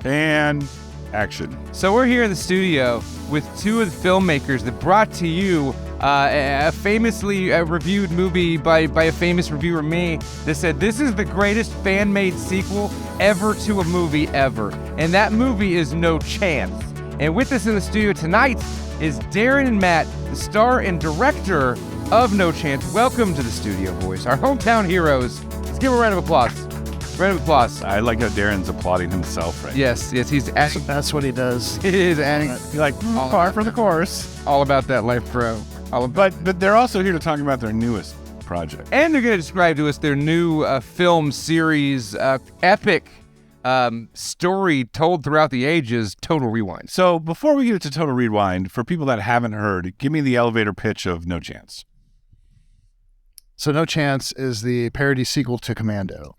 And action. So we're here in the studio with two of the filmmakers that brought to you a famously reviewed movie by a famous reviewer, me, that said this is the greatest fan-made sequel ever to a movie ever. And that movie is No Chance. And with us in the studio tonight is Darren and Matt, the star and director of No Chance. Welcome to the studio, boys. Our hometown heroes. Let's give a round of applause. Round of applause. I like how Darren's applauding himself right Yes, he's adding. That's what he does. He is adding. You're like, par for the course. All about that life, bro. But they're also here to talk about their newest project. And they're going to describe to us their new film series, epic story told throughout the ages, Total Rewind. So before we get to Total Rewind, for people that haven't heard, give me the elevator pitch of No Chance. So No Chance is the parody sequel to Commando.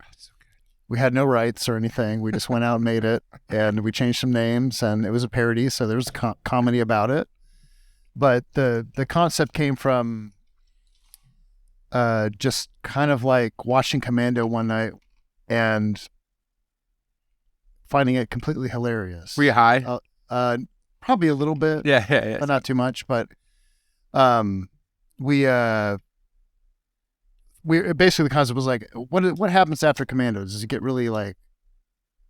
We had no rights or anything. We just went out and made it, and we changed some names, and it was a parody, so there was a comedy about it. But the concept came from just kind of like watching Commando one night and finding it completely hilarious. Were you high? Probably a little bit. Yeah. But not too much. But we basically the concept was like, what happens after Commando? Does he get really like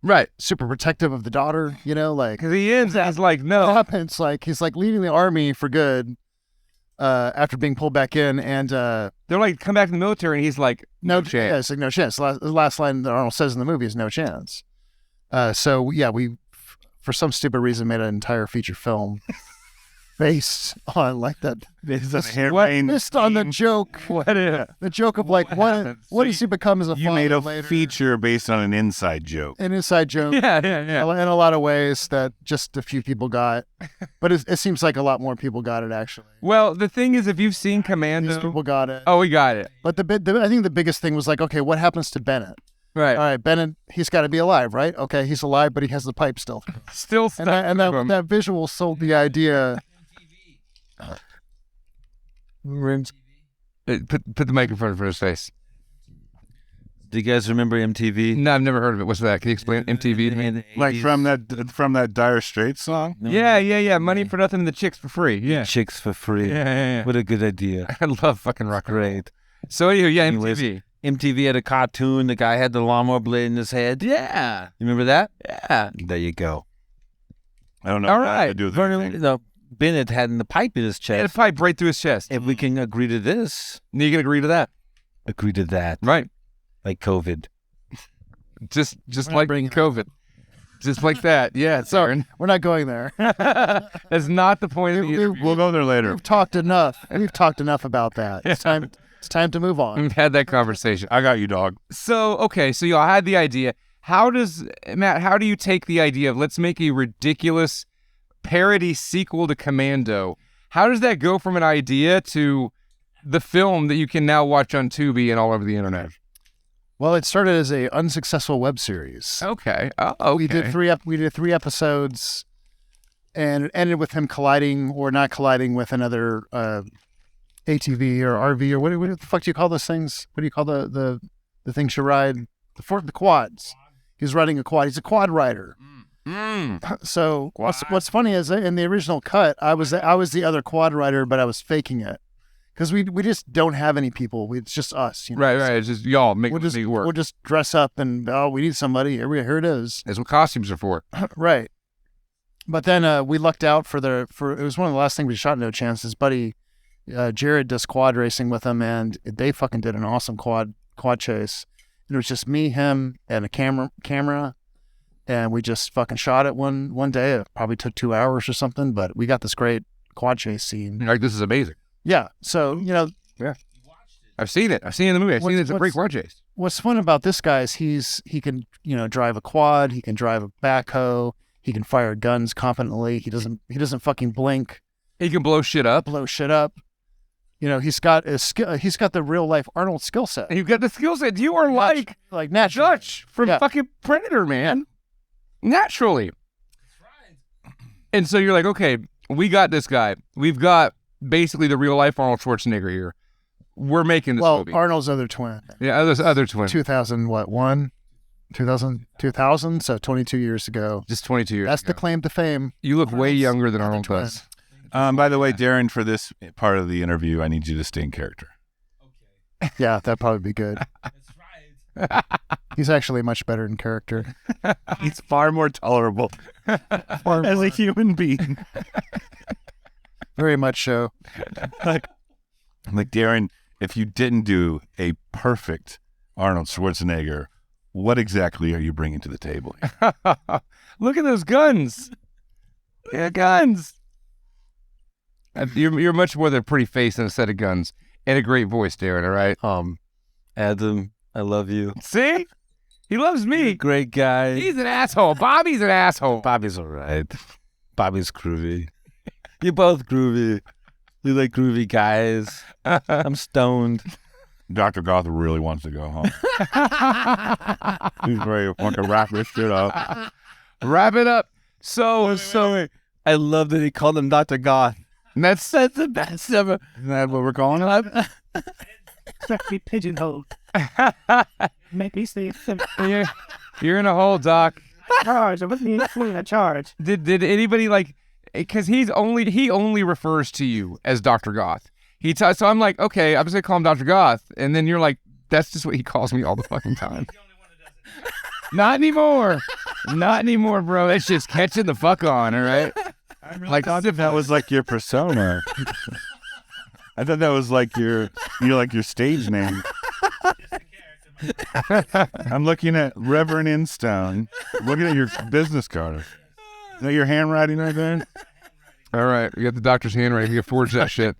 Right. super protective of the daughter? You know, like Because he ends as like, what no. happens? Like he's like leaving the army for good after being pulled back in, and They're like, come back to the military, and he's like, no chance. Yeah, it's like no chance. The last line that Arnold says in the movie is no chance. So yeah, we for some stupid reason made an entire feature film based on like that. Based on the joke. The joke of like what does he become as a You father made a later? feature based on an inside joke. An inside joke. Yeah. In a lot of ways that just a few people got, but it seems like a lot more people got it actually. Well, the thing is, if you've seen Commando. These people got it. Oh, we got it. But I think the biggest thing was like, okay, what happens to Bennett? Right. All right, Bennett, he's got to be alive, right? Okay, he's alive, but he has the pipe still. Still stuck And to him. that visual sold the idea. Put the microphone in front of his face. Do you guys remember MTV? No, I've never heard of it. What's that? Can you explain MTV to me? Like from that Dire Straits song? Yeah. Money for nothing and the chicks for free. Yeah. Chicks for free. Yeah. What a good idea. I love fucking rock and roll. Great. So anyway, yeah, Anyways, MTV. MTV had a cartoon. The guy had the lawnmower blade in his head. Yeah. You remember that? Yeah. There you go. I don't know. All what that had right. to do with Vernon, anything. no, Bennett had the pipe in his He had a chest. pipe right through his chest. If we can agree to this, You can agree to that. agree to that. Right. Like COVID. Just We're not like bringing- COVID. Just like that. Yeah, sorry. We're not going there. That's not the point of the interview. We'll go there later. We've talked enough. We've talked enough about that. It's time to move on. We've had that conversation. I got you, dog. So, okay, so y'all had the idea. Matt, how do you take the idea of let's make a ridiculous parody sequel to Commando? How does that go from an idea to the film that you can now watch on Tubi and all over the internet? Well, it started as a unsuccessful web series. Okay. Oh, okay. We did three episodes, and it ended with him colliding or not colliding with another ATV or RV or what the fuck do you call those things? What do you call the things you ride? The quads. He's riding a quad. He's a quad rider. So what's funny is in the original cut, I was the other quad rider, but I was faking it because we just don't have any people. It's just us. You know? Right. It's just y'all make We'll it work. We'll just dress up and we need somebody. Here it is. That's what costumes are for. Right. But then we lucked out for it was one of the last things we shot. No Chance. His buddy Jared does quad racing with him, and they fucking did an awesome quad chase. And it was just me, him, and a camera, and we just fucking shot it one day. It probably took 2 hours or something, but we got this great quad chase scene. Like, this is amazing. Yeah. So I've seen it. I've seen it in the movie. I've seen it. It's a great quad chase. What's fun about this guy is he can drive a quad, he can drive a backhoe, he can fire guns confidently. He doesn't fucking blink. He can blow shit up. He's got he's got the real life Arnold skill set. You've got the skill set. You are like natural. Dutch from fucking Predator, man. Naturally. And so you're like, okay, we got this guy. We've got basically the real life Arnold Schwarzenegger here. We're making this movie. Arnold's other twin. Yeah, other twin. 2001. 2000, so 22 years ago. Just 22 years That's ago. the claim to fame. You look way younger than Arnold twin. does. By the way, Darren, for this part of the interview, I need you to stay in character. Yeah, that'd probably be good. He's actually much better in character. He's far more tolerable as a human being. Very much so. Like Darren, if you didn't do a perfect Arnold Schwarzenegger, what exactly are you bringing to the table? Look at those guns. Yeah, guns. You're much more than a pretty face and a set of guns and a great voice, Darren. All right. Adam, I love you. See, he loves me. Great guy. He's an asshole. Bobby's an asshole. Bobby's all right. Bobby's groovy. You're both groovy. We like groovy guys. I'm stoned. Dr. Goth really wants to go home. He's ready to fucking wrap this shit up. Wrap it up. So I love that he called him Dr. Goth. and that's the best ever. Isn't that what we're calling it? Expect to be pigeonholed. Maybe see you're in a hole, Doc. charge. I wasn't even a charge. Did anybody like? Because he only refers to you as Dr. Goth. So I'm like, okay, I'm just gonna call him Dr. Goth, and then you're like, that's just what he calls me all the fucking time. Not anymore. Not anymore, bro. It's just catching the fuck on, all right? I really thought that was like your persona. I thought that was like your stage name. I'm looking at Reverend Instone. Looking at your business card. Is that your handwriting right there? All right, we got the doctor's handwriting. You can forge that shit.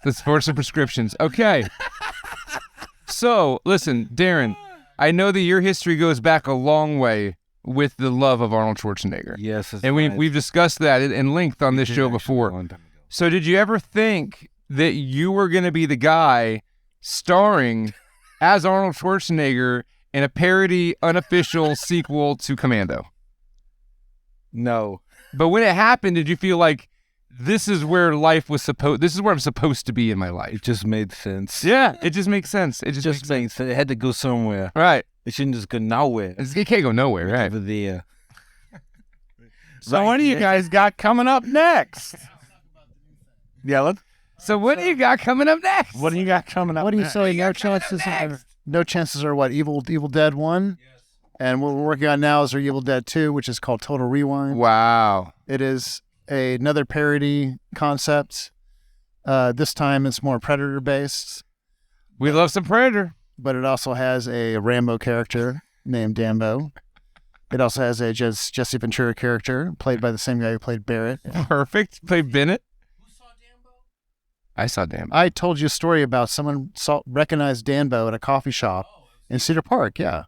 Let's forge some prescriptions. Okay. So, listen, Darren, I know that your history goes back a long way with the love of Arnold Schwarzenegger. Yes, that's and right. we've discussed that in length on this show before. So did you ever think that you were going to be the guy starring as Arnold Schwarzenegger in a parody unofficial sequel to Commando? No. But when it happened, did you feel like this is where this is where I'm supposed to be in my life? It just made sense. Yeah, it just makes sense. It It just made sense. It had to go somewhere. Right. It shouldn't just go nowhere. It can't go nowhere, right? Over there. So what do you guys got coming up next? Yeah, So what do you got coming up next? what do you got coming up What do you next? say? No chances are. No chances are what? Evil Dead 1? And what we're working on now is our Evil Dead 2, which is called Total Rewind. Wow. It is another parody concept. This time it's more Predator-based, We love some Predator. but it also has a Rambo character named Dambo. It also has a Jesse Ventura character played by the same guy who played Barrett. Perfect. Play Bennett. I saw Dambo. I told you a story about someone recognized Danbo at a coffee shop in Cedar Park. Yeah.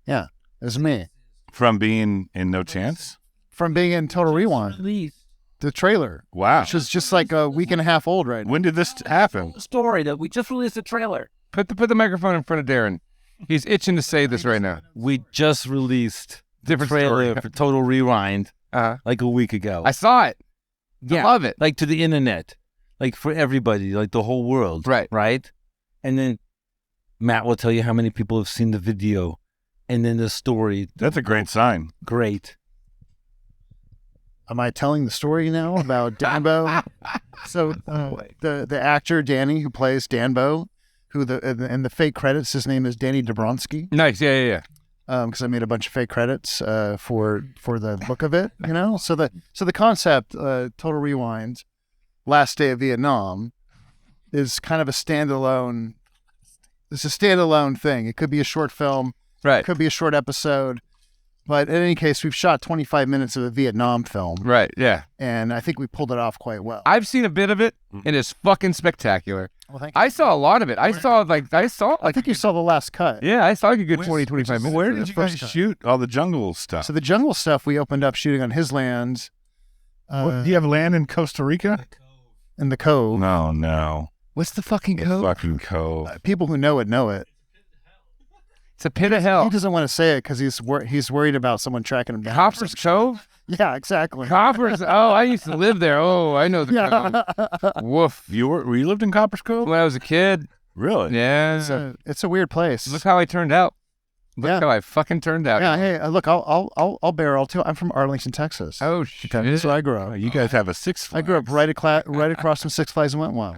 Yeah. It was me. From being in No Chance? From being in Total Rewind. Please. The trailer. Wow. Which is just like a week and a half old right now. When did this happen? Story that we just released a trailer. Put the microphone in front of Darren. He's itching to say this right now. We just released Different trailer story. for Total Rewind like a week ago. I saw it. I love it. Like to the internet. Like for everybody, like the whole world. Right. Right? And then Matt will tell you how many people have seen the video. And then the story. That's a great sign. Great. Am I telling the story now about Danbo? So the actor Danny who plays Danbo, who in the fake credits, his name is Danny Dobronsky. Nice. Yeah. Because I made a bunch of fake credits for the look of it, you know. So the concept, Total Rewind, Last Day of Vietnam, is kind of a standalone. It's a standalone thing. It could be a short film. Right. It could be a short episode. But in any case, we've shot 25 minutes of a Vietnam film. Right. Yeah. And I think we pulled it off quite well. I've seen a bit of it, and it's fucking spectacular. Well, thank you. I saw a lot of it. I think you saw the last cut. Yeah, I saw like a good 20, 25 minutes. Where of did it. you guys shoot all the jungle stuff? So the jungle stuff, we opened up shooting on his land. Do you have land in Costa Rica? In the Cove. No. What's the fucking The code? fucking cove. People who know it know it. It's a pit of He hell. doesn't want to say it because he's worried about someone tracking him down. Copper's Cove? Yeah, exactly. Copper's. Oh, I used to live there. Oh, I know the Cove. Woof. You lived in Copper's Cove? When I was a kid. Really? Yeah. It's a weird place. Look how I turned out. Look how I fucking turned out. Yeah, hey, look, I'll bear all too. I'm from Arlington, Texas. Oh shit. That's where I grew up. You guys have a Six Flags. I grew up right across from Six Flags and Wet 'n Wild.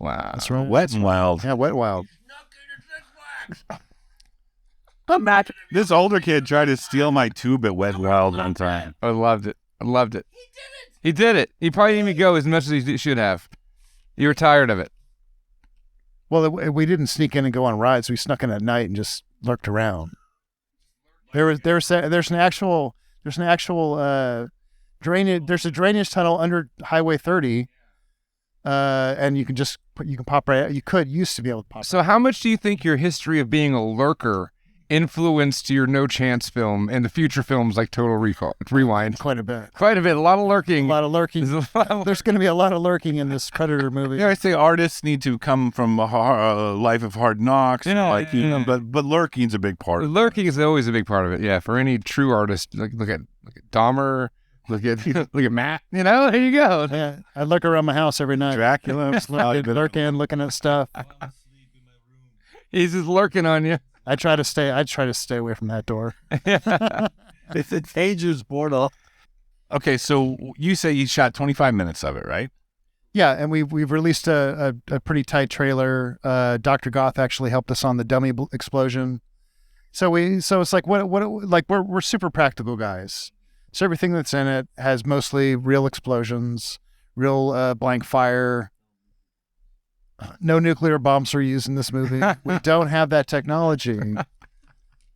Wow. That's right. Wet and Wild. Yeah, Wet 'n Wild. Imagine. This older kid tried to steal my tube at Wet and Wild one time. I loved it. He did it. He probably didn't even go as much as he should have. You were tired of it. Well, we didn't sneak in and go on rides. We snuck in at night and just lurked around. There's an actual drainage. There's a drainage tunnel under Highway 30, and you can pop right out. You used to be able to pop. So how much do you think your history of being a lurker influenced your No Chance film and the future films like Total Rewind? Quite a bit. Quite a bit. A lot of lurking. A lot of lurking. There's a lot of- There's going to be a lot of lurking in this Predator movie. Yeah, I say artists need to come from a life of hard knocks. Yeah. But lurking's a big part. Lurking is always a big part of it. Yeah, for any true artist, look at Dahmer, look at Matt. You know, there you go. Yeah, I lurk around my house every night. Dracula. Lurking, looking at stuff. He's just lurking on you. I try to stay away from that door. It's a dangerous portal. Okay, so you say you shot 25 minutes of it, right? Yeah, and we've released a pretty tight trailer. Dr. Goth actually helped us on the dummy explosion. So it's like we're super practical guys. So everything that's in it has mostly real explosions, real blank fire. No nuclear bombs are used in this movie. We don't have that technology,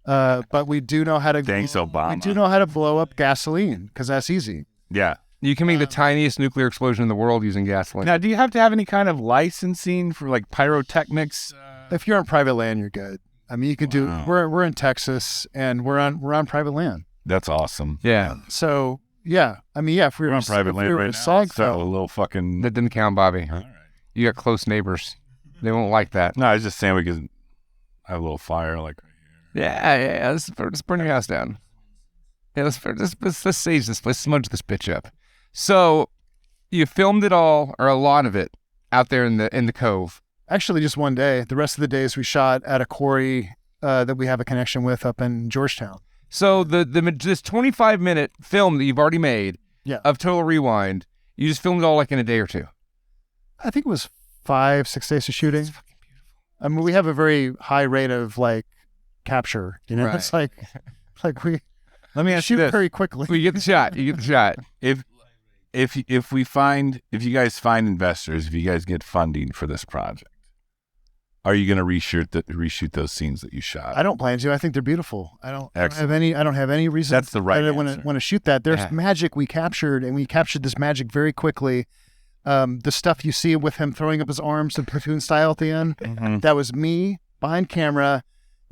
but we do know how to. Thanks, Obama. We do know how to blow up gasoline because that's easy. Yeah. You can make the tiniest nuclear explosion in the world using gasoline. Now, do you have to have any kind of licensing for like pyrotechnics? If you're on private land, you're good. I mean, you could do. We're in Texas, and we're on private land. That's awesome. Yeah, So yeah, I mean, yeah. If we We're were on private land right now. Seinfeld, So a little fucking. that didn't count, Bobby. All right. You got close neighbors. They won't like that. No, I was just saying we could have a little fire like. Yeah. Let's burn your house down. Yeah, let's sage this. Let's smudge this bitch up. So, you filmed it all, or a lot of it, out there in the cove. actually, just one day. The rest of the days we shot at a quarry that we have a connection with up in Georgetown. So this 25-minute film that you've already made of Total Rewind, you just filmed it all like in a day or two. I think it was 5-6 days of shooting. That's fucking beautiful. I mean, we have a very high rate of like capture. You know, Right. it's like we Let me ask you shoot this: very quickly. Well, you get the shot. You get the shot. if you guys find investors, if you guys get funding for this project, are you going to reshoot those scenes that you shot? I don't plan to. I think they're beautiful. I don't have Excellent. any. I don't have any reason. That's the right I answer. want to shoot that. There's Yeah. magic we captured, and we captured this magic very quickly. The stuff you see with him throwing up his arms in platoon style at the end, Mhm. that was me behind camera,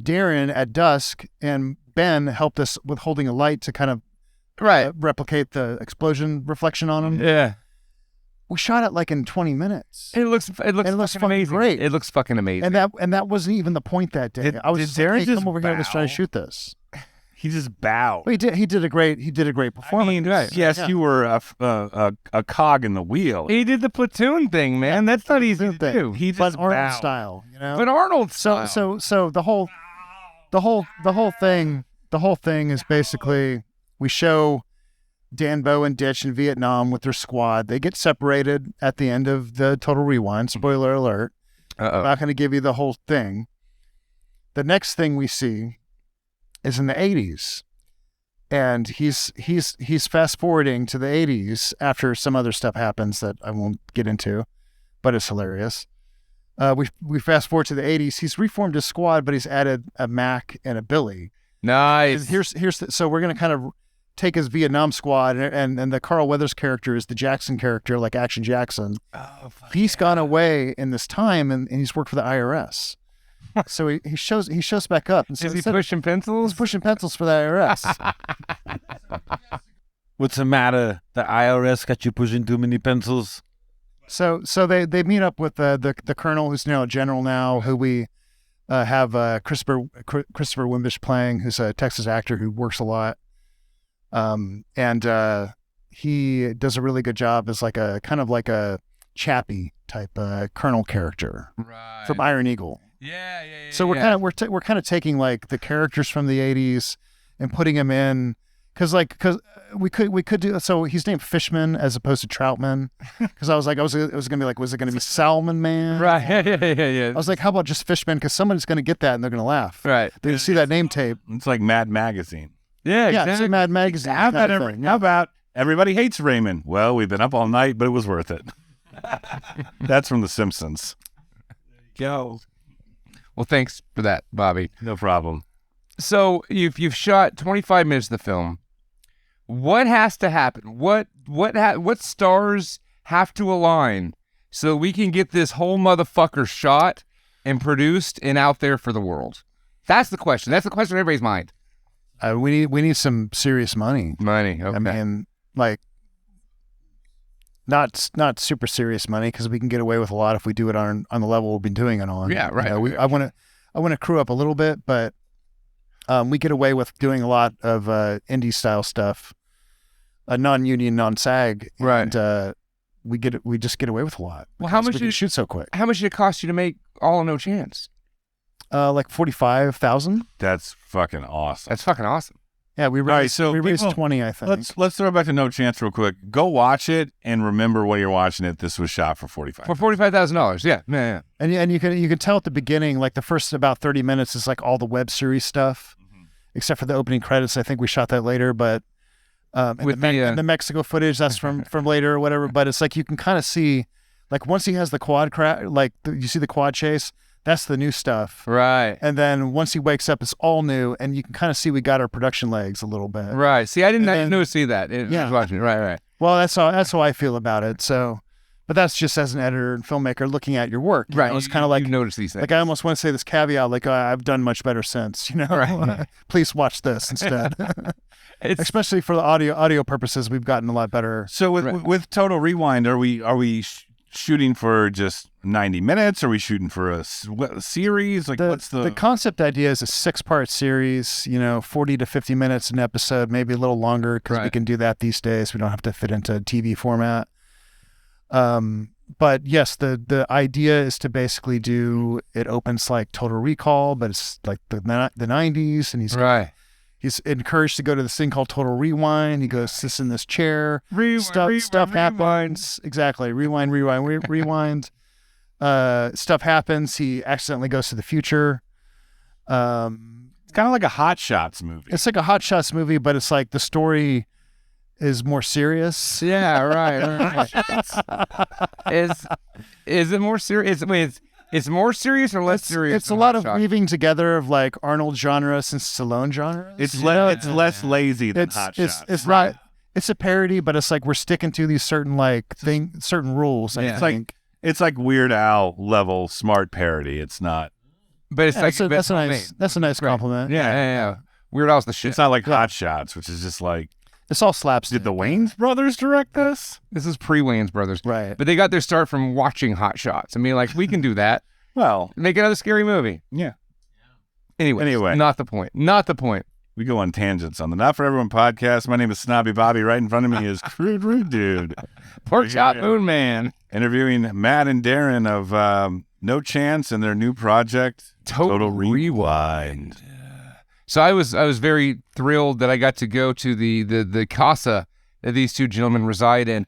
Darren at dusk, and Ben helped us with holding a light to kind of Right. replicate the explosion reflection on him. Yeah. We shot it like in 20 minutes. It looks looks fucking fucking amazing. great. It looks fucking amazing. And that wasn't even the point that day. Did- I was did just like, Darren hey, just come over here. Let's try to bow? shoot this. He just bowed. Well, he did a great performance. Yes, Yeah. you were a cog in the wheel. he did the platoon thing, man. That's not easy to Thing. do. He But just Arnold bowed. style, you know. But Arnold So the whole thing is basically we show Dan Bow and Ditch in Vietnam with their squad. They get separated at the end of the Total Rewind. Spoiler alert. I'm not going to give you the whole thing. The next thing we see is in the 80s. And he's fast forwarding to the 80s after some other stuff happens that I won't get into, but it's hilarious. We fast forward to the 80s. He's reformed his squad, but he's added a Mac and a Billy. Nice. So we're gonna kind of take his Vietnam squad, and the Carl Weathers character is the Jackson character, like Action Jackson. Oh, fuck He's gone away in this time, and he's worked for the IRS. So he shows back up. And so Is he instead- pushing pencils? he's pushing pencils for the IRS. What's the matter? The IRS got you pushing too many pencils? So they meet up with the colonel, who's now a general now, who we have Christopher Wimbish playing, who's a Texas actor who works a lot, and he does a really good job as like a Chappie type colonel character Right. from Iron Eagle. Yeah. So we're kind of taking like the characters from the 80s and putting them in because we could do so. He's named Fishman as opposed to Troutman because I was like, it was gonna be like, was it gonna be Salmon Man? Right. Yeah. I was like, how about just Fishman? Because someone's gonna get that and they're gonna laugh. Right. They're gonna see that name tape. It's like Mad Magazine. Yeah. Yeah, Exactly. it's a Mad Magazine. How kind about of thing. how about everybody hates Raymond? Well, we've been up all night, but it was worth it. That's from The Simpsons. Go. Well, thanks for that, Bobby. No problem. So you've shot 25 minutes of the film. What has to happen? What stars have to align so we can get this whole motherfucker shot and produced and out there for the world? That's the question. That's the question in everybody's mind. We need some serious money. Money. Okay. I mean, like not super serious money because we can get away with a lot if we do it on the level we've been doing it on. Yeah, right. I want to crew up a little bit, but we get away with doing a lot of indie style stuff, non-union, non-SAG, Right. And we just get away with a lot. Well, how because much we can did- shoot so quick? How much did it cost you to make All or No Chance? Like 45,000. That's fucking awesome. That's fucking awesome. Yeah, we right, raised, so we raised people- 20, I think. Let's throw it back to No Chance real quick. Go watch it and remember while you're watching it, this was shot for 45. For $45,000. Yeah. And you can tell at the beginning, like the first about 30 minutes is like all the web series stuff, except for the opening credits. I think we shot that later, but and With the Mexico footage that's from later or whatever. But it's like you can kind of see, like once he has the quad you see the quad chase. That's the new stuff. Right. And then once he wakes up, it's all new, and you can kind of see we got our production legs a little bit. Right. See, I didn't And then- know see that. I Yeah. was watching it. Right. Well, that's how I feel about it. So, but that's just as an editor and filmmaker looking at your work. You know, it's kind of like you notice these things. Like I almost want to say this caveat, like I've done much better since, you know. Right. Please watch this instead. It's Especially for the audio purposes, we've gotten a lot better. So Right. with Total Rewind, are we shooting for just 90 minutes? Are we shooting for a series? Like what's The concept idea is a 6-part series, 40 to 50 minutes an episode, maybe a little longer because we Right. can do that these days. We don't have to fit into TV format. But yes, the idea is to basically it opens like Total Recall, but it's like the 90s, and he's encouraged to go to this thing called Total Rewind. He goes, sits in this chair. Stuff happens. Exactly. Rewind. Stuff happens. He accidentally goes to the future. It's kind of like a Hot Shots movie. It's like a Hot Shots movie, but it's like the story is more serious. Yeah, right. Is it more serious? It's more serious or less serious? It's a than lot Hot of Shots? weaving together of like Arnold genres and Stallone genres. It's less lazy than Hot Shots. It's not. It's a parody, but it's like we're sticking to these certain certain rules. Yeah. I think. It's like Weird Al level smart parody. It's not. But it's Yeah, like that's a nice compliment. Yeah. Weird Al's the shit. It's not like Hot Shots, which is just like. It's all slapstick. Did the Wayans brothers direct this? This is pre-Wayans Brothers. Right. But they got their start from watching Hot Shots. I mean, like, we can do that. Well, Make another scary movie. yeah. Anyway. Not the point. We go on tangents on the Not For Everyone podcast. My name is Snobby Bobby. Right in front of me is Crude Rude Dude. Pork Chop Yeah. Moon Man. Interviewing Matt and Darren of No Chance and their new project, Total Rewind. So I was very thrilled that I got to go to the casa that these two gentlemen reside in.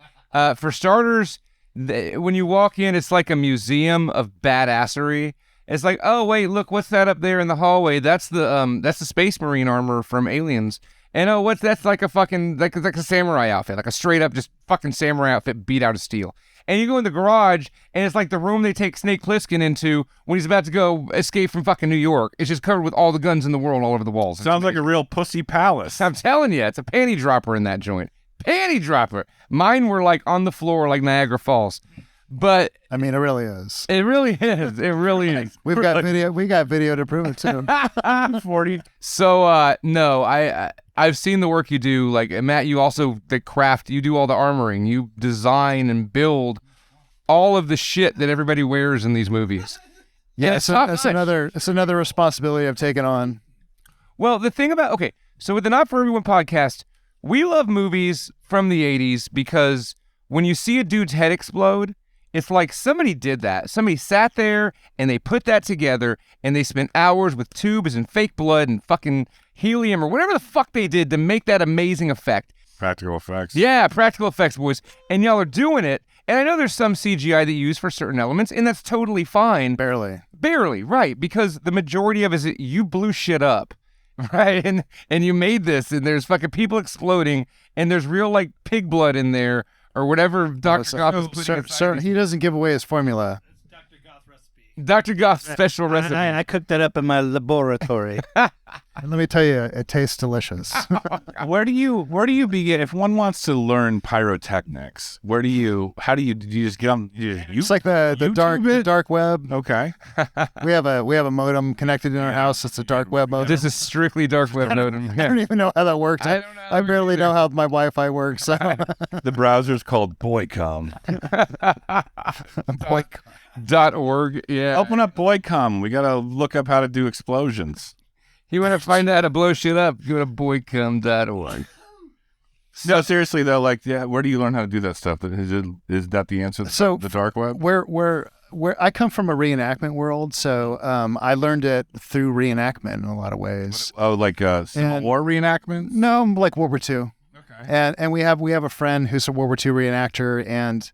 For starters, when you walk in, it's like a museum of badassery. It's like, oh wait, look, what's that up there in the hallway? That's the Space Marine armor from Aliens. And oh, that's like a fucking like a samurai outfit, like a straight up just fucking samurai outfit beat out of steel. And you go in the garage, and it's like the room they take Snake Plissken into when he's about to go escape from fucking New York. It's just covered with all the guns in the world all over the walls. Sounds like a real pussy palace. I'm telling you, it's a panty dropper in that joint. Panty dropper. Mine were like on the floor like Niagara Falls. But I mean, it really is. it really is. It really is. We've got video. We got video to prove it too. 40. So no, I've seen the work you do. Like Matt, you also the craft. You do all the armoring. You design and build all of the shit that everybody wears in these movies. Yeah, it's top that's notch. another responsibility I've taken on. Well, the thing about so with the Not For Everyone podcast, we love movies from the 80s because when you see a dude's head explode, It's like somebody did that. Somebody sat there and they put that together and they spent hours with tubes and fake blood and fucking helium or whatever the fuck they did to make that amazing effect. Practical effects. Yeah, practical effects, boys. And y'all are doing it. And I know there's some CGI that you use for certain elements, and that's totally fine. Barely. Barely, right. Because the majority of it is that you blew shit up, right? And you made this, and there's fucking people exploding, and there's real, like, pig blood in there, or whatever Dr. Goth is putting inside. Sir, he doesn't give away his formula. Dr. Goth's special recipe. I cooked that up in my laboratory. And let me tell you, it tastes delicious. Where do you begin if one wants to learn pyrotechnics? How do you just get on? It's like the dark web. Okay. We have a modem connected in our house. It's a dark web modem. This is strictly dark web modem. I don't even know how that works. I don't know. I barely know how my Wi-Fi works. So. The browser's called Boycom. .org, yeah. Open up Boycom. We gotta look up how to do explosions. You want to find out how to blow shit up? Go to boycom.org. No, seriously though, like, yeah, where do you learn how to do that stuff? Is that the answer? So the dark web. Where I come from a reenactment world, so I learned it through reenactment in a lot of ways. Oh, like Civil War reenactment? No, like World War II. Okay. And we have a friend who's a World War II reenactor, and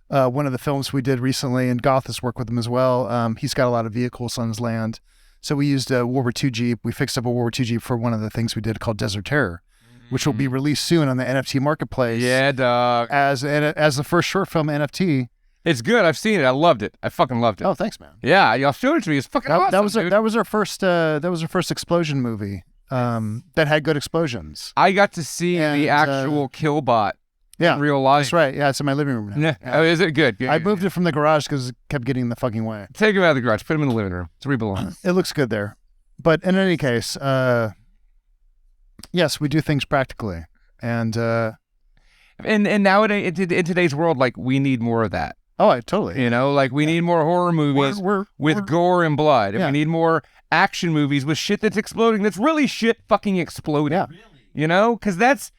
one of the films we did recently, and Goth has worked with him as well. He's got a lot of vehicles on his land. So we used a World War II Jeep. We fixed up a World War II Jeep for one of the things we did called Desert Terror, which will be released soon on the NFT marketplace. Yeah, dog. As the first short film NFT. It's good. I've seen it. I loved it. I fucking loved it. Oh, thanks, man. Yeah, y'all showed it to me. It's fucking awesome. That was our first explosion movie. That had good explosions. I got to see the actual Killbot. Yeah, in real life. That's right. Yeah, it's in my living room now. Yeah. Oh, is it good? I moved it from the garage because it kept getting in the fucking way. Take him out of the garage. Put him in the living room. It's where he belongs. It looks good there. But in any case, yes, we do things practically. And nowadays, in today's world, like, we need more of that. Oh, totally. You know, like, we need more horror movies with gore and blood. And we need more action movies with shit that's exploding. That's really shit fucking exploding. Yeah. You know? Because that's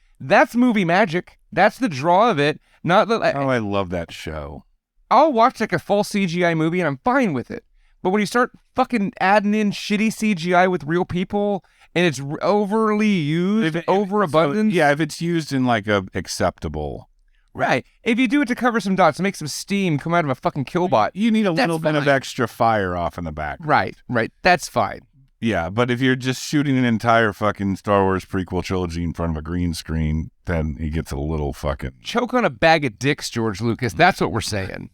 movie magic. That's the draw of it. Not that I love that show. I'll watch like a full CGI movie and I'm fine with it. But when you start fucking adding in shitty CGI with real people and it's overly used, overabundant. If it's used in like a acceptable. Right. If you do it to cover some dots, make some steam come out of a fucking Killbot. You need a little bit of extra fire off in the back. Right. That's fine. Yeah, but if you're just shooting an entire fucking Star Wars prequel trilogy in front of a green screen, then it gets a little fucking... Choke on a bag of dicks, George Lucas. That's what we're saying.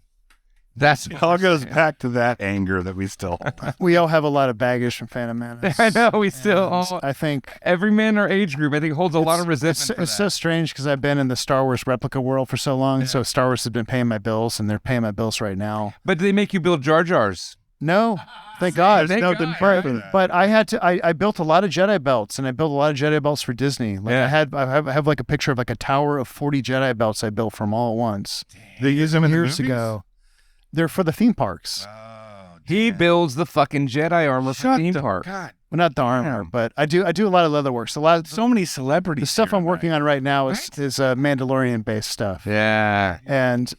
It all goes back to that anger that we still... We all have a lot of baggage from Phantom Menace. I know, we still... I think... Every man in our age group, I think, holds a lot of resentment It's so strange because I've been in the Star Wars replica world for so long, so Star Wars has been paying my bills, and they're paying my bills right now. But they make you build Jar Jars. No, thank God. Thank God, but, right? but I had to. I built a lot of Jedi belts, and I built a lot of Jedi belts for Disney. Like I have like a picture of like a tower of 40 Jedi belts I built from all at once. They use them in years ago. They're for the theme parks. He builds the fucking Jedi armor for theme park. God. Well, not the armor, but I do a lot of leather work. So many celebrities. The stuff I'm working on right now is Mandalorian based stuff. Yeah, and.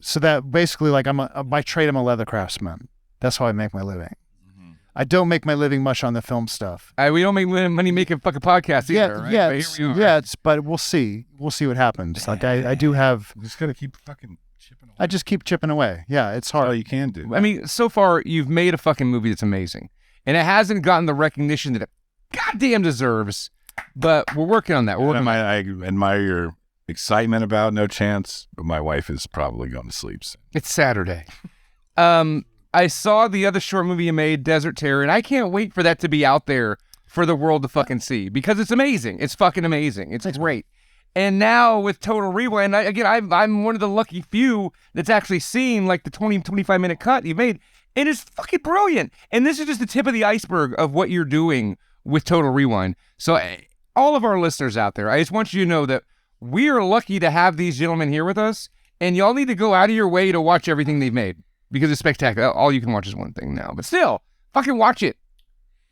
So that basically, like, by trade, I'm a leather craftsman. That's how I make my living. Mm-hmm. I don't make my living much on the film stuff. We don't make money making fucking podcasts either, right? But we'll see. We'll see what happens. Like, I do have... You just got to keep fucking chipping away. I just keep chipping away. Yeah, it's hard. That's all you can do. I mean, so far, you've made a fucking movie that's amazing. And it hasn't gotten the recognition that it goddamn deserves. But we're working on that. I admire your... excitement about No Chance, but my wife is probably going to sleep soon. It's Saturday. I saw the other short movie you made, Desert Terror, and I can't wait for that to be out there for the world to fucking see because it's amazing. It's fucking amazing. It's great. And now with Total Rewind, I'm one of the lucky few that's actually seen like the 20-25 minute cut you made, and it's fucking brilliant. And this is just the tip of the iceberg of what you're doing with Total Rewind. So all of our listeners out there, I just want you to know that we are lucky to have these gentlemen here with us, and y'all need to go out of your way to watch everything they've made because it's spectacular. All you can watch is one thing now, but still, fucking watch it.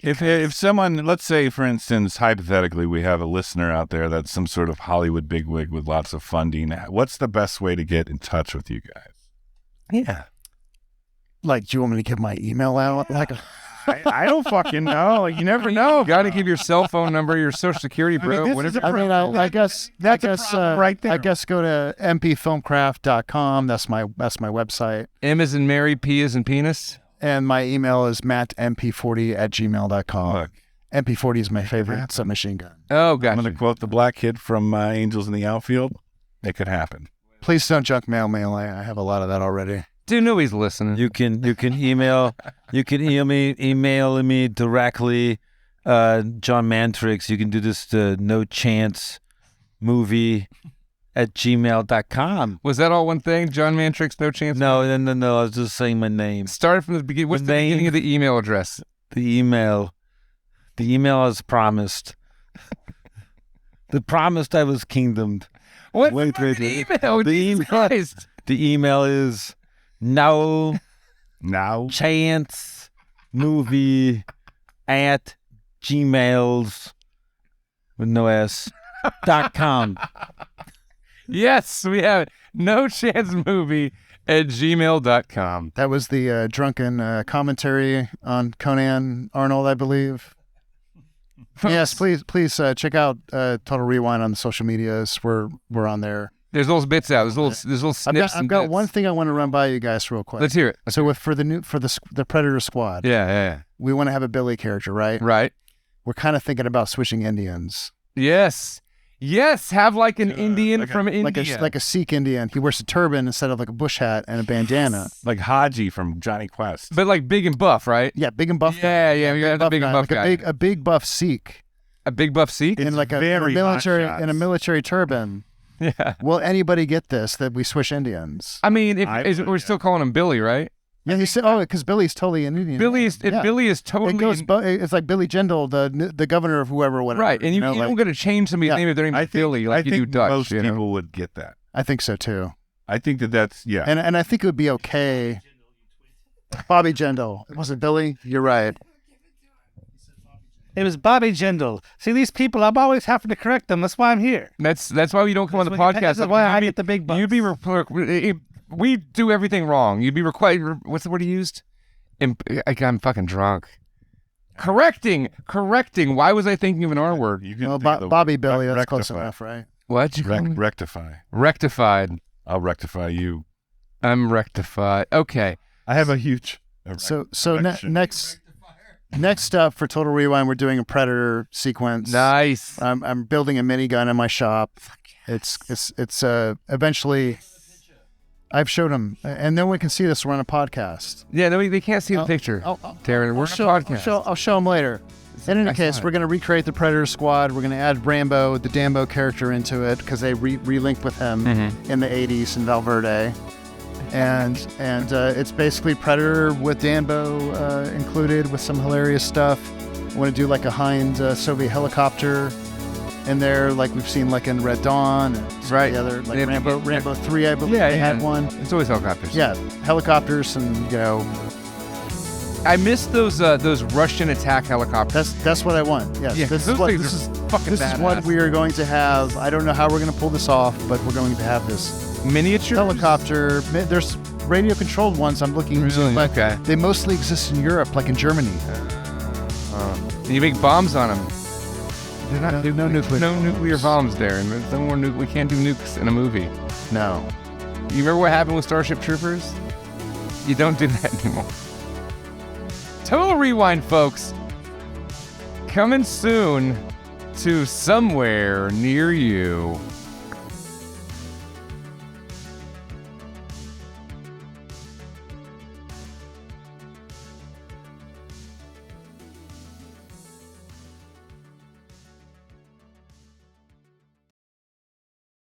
If someone, let's say, for instance, hypothetically, we have a listener out there that's some sort of Hollywood bigwig with lots of funding, what's the best way to get in touch with you guys? Yeah. Like, do you want me to give my email out? Like, I don't fucking know. Like, you never know. Got to give your cell phone number, your social security, bro. this Whatever. is a I mean, I guess That's a problem right there. I guess go to mpfilmcraft.com. That's my website. M as in Mary, P as in penis. And my email is mattmp40@gmail.com. Look, MP40 is my favorite submachine gun. Oh, I'm gotcha. going to quote the black kid from Angels in the Outfield. It could happen. Please don't junk mail me. I have a lot of that already. Dude, nobody's listening. You can email me directly, John Mantrix. You can do this to nochancemovie@gmail.com. Was that all one thing? John Mantrix, no chance? No. I was just saying my name. Start from the beginning. What's the beginning of the email address? The email as promised. The promised I was kingdomed. What Wait. email? The Jesus Christ. The email is no Now, chance movie at gmails with no s.com. Yes, we have it. NoChanceMovie@gmail.com. That was the drunken commentary on Conan Arnold, I believe. Yes, please check out Total Rewind on the social medias. We're on there. There's little bits out. There's little snips. I've got one thing I want to run by you guys real quick. Let's hear it. So for the Predator squad, Yeah. we want to have a Billy character, right? Right. We're kind of thinking about switching Indians, Yes. Have like an Indian from India. like a Sikh Indian. He wears a turban instead of like a bush hat and a bandana. like Haji from Johnny Quest. But like big and buff, right? Yeah, big and buff. Yeah. We got the big and buff guy. A big buff Sikh A big buff Sikh? in like a very military hot shots. in a military turban. Yeah. Will anybody get this that we switch Indians? I mean, we're still calling him Billy, right? Yeah, he said, because Billy's totally an Indian. Billy is totally. It goes. It's like Billy Jindal, the governor of whoever, whatever. right, and you know, don't got to change somebody's name if their name is Billy, like you do Dutch. Most you know? people would get that. I think so too. I think that's yeah. And I think it would be okay. Bobby Jindal. It wasn't Billy. You're right. It was Bobby Jindal. See, these people, I'm always having to correct them. That's why I'm here. That's why you don't come on the That's podcast. why I get the big bucks. You'd be we do everything wrong. You'd be required. What's the word he used? I'm fucking drunk. Correcting. Why was I thinking of an R word? You can Well, think of the- Bobby Billy. That's close rectify. enough, right? What'd you call me? Rectify. Rectified. I'll rectify you. I'm rectified. Okay. I have a huge. So erection. next up for Total Rewind, we're doing a Predator sequence. Nice. I'm building a minigun in my shop. It's eventually. I've showed him, and no one can see this. We're on a podcast. Yeah, no, they can't see the picture. Darren, we're on a podcast. I'll show him later. In any case, we're going to recreate the Predator squad. We're going to add Rambo, the Dambo character, into it because they re-linked with him in the 80s in Valverde. And it's basically Predator with Dambo included with some hilarious stuff. I want to do like a Hind Soviet helicopter in there, like we've seen like in Red Dawn. And Right. The other, like Yeah, Rambo 3, I believe Yeah, they had yeah. one. It's always helicopters. Yeah, helicopters and, I miss those Russian attack helicopters. that's what I want. Yes. Yeah, this those is what things this are is fucking this is what badass. we are going to have. I don't know how we're going to pull this off, but we're going to have this Miniature helicopter. There's radio controlled ones I'm looking into, Really? but Okay. they mostly exist in Europe, like in Germany. You make bombs on them. They're not No nuclear. No nuclear bombs, Darren. There's no more we can't do nukes in a movie. No. You remember what happened with Starship Troopers? You don't do that anymore. Total Rewind, folks. Coming soon to somewhere near you.